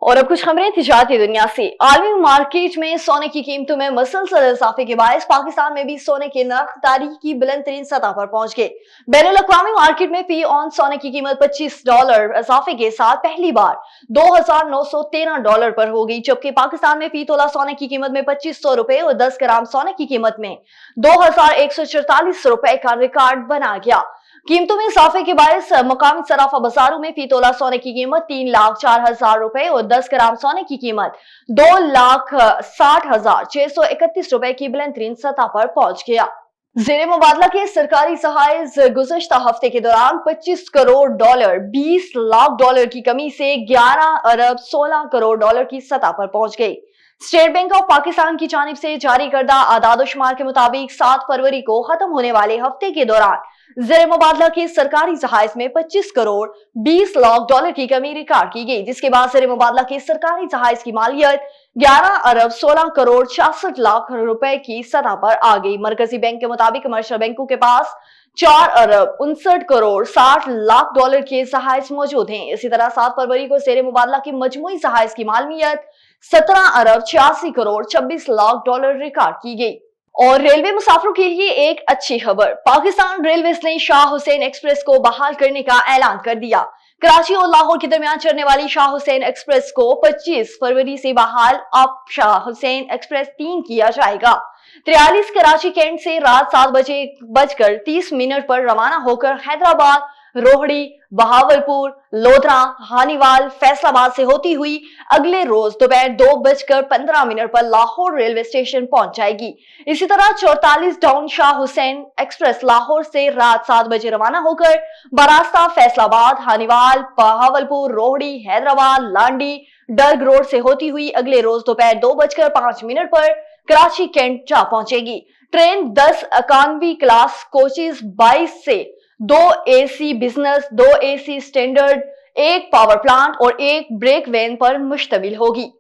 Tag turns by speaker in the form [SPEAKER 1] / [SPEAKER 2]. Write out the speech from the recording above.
[SPEAKER 1] और अब कुछ खबरें तिजारती दुनिया से। आलमी मार्केट में सोने की कीमतों में मुसलसल इजाफे के बायस पाकिस्तान में भी सोने के नर्ख तारीख की बुलंद तरीन सतह पर पहुंच गए। बैनुल अक़वामी मार्केट में फी ऑन सोने की कीमत $25 इजाफे के साथ पहली बार $2,913 पर हो गई, जबकि पाकिस्तान में फी तोला सोने की कीमत में ₹2500 और 10 ग्राम सोने की कीमत में $2,144 का रिकॉर्ड बना गया। कीमतों में इजाफे के बायस मुकामी सराफा बाजारों में फी तोला सोने की कीमत ₹3,04,000 और 10 ग्राम सोने की कीमत ₹2,60,631 की बुलंद तरीन सतह पर पहुंच गया। जेर मुबादला के सरकारी सहाइज गुज़श्ता हफ्ते के दौरान $25 करोड़, $20 लाख की कमी से $11 अरब $16 करोड़ की सतह पर पहुंच गई। स्टेट बैंक ऑफ पाकिस्तान की जानिब से जारी करदा आदाद-ओ-शुमार के मुताबिक 7 फरवरी को खत्म होने वाले हफ्ते के दौरान जेर मुबादला के सरकारी जहाज में $25 करोड़ $20 लाख की कमी रिकॉर्ड की गई, जिसके बाद जेर मुबादला के सरकारी जहाज की मालियत 11 अरब 16 करोड़ 66 लाख रुपए की सतह पर आ गई। मरकजी बैंक के मुताबिक कमर्शियल बैंकों के पास 4 अरब 59 करोड़ 60 लाख डॉलर के जहाज मौजूद हैं। इसी तरह 7 फरवरी को जेर मुबादला की मजमूई जहाज की मालियत 17 अरब 86 करोड़ 26 लाख डॉलर रिकॉर्ड की गई। और रेलवे मुसाफिरों के लिए एक अच्छी खबर, पाकिस्तान रेलवेज ने शाह हुसैन एक्सप्रेस को बहाल करने का ऐलान कर दिया। कराची और लाहौर के दरमियान चलने वाली शाह हुसैन एक्सप्रेस को 25 फरवरी से बहाल अब शाह हुसैन एक्सप्रेस 3 किया जाएगा। 43 कराची कैंट से रात 7:30 पर रवाना होकर हैदराबाद, रोहड़ी, बहावलपुर, लोधरा, हानीवाल, फैसलाबाद से होती हुई अगले रोज दोपहर 2:15 पर लाहौर रेलवे स्टेशन पहुंच जाएगी। इसी तरह 44 डाउन शाह हुसैन एक्सप्रेस लाहौर से रात 7 बजे रवाना होकर बरास्ता, फैसलाबाद, हानीवाल, बहावलपुर, रोहड़ी, हैदराबाद, लांडी, डर्ग रोड से होती हुई अगले रोज दोपहर 2:05 पर कराची कैंट जा पहुंचेगी। ट्रेन 10 इकोनॉमी क्लास कोचेज 22 से 2 AC business, 2 AC standard, 1 power plant और 1 ब्रेक वैन पर मुश्तमिल होगी।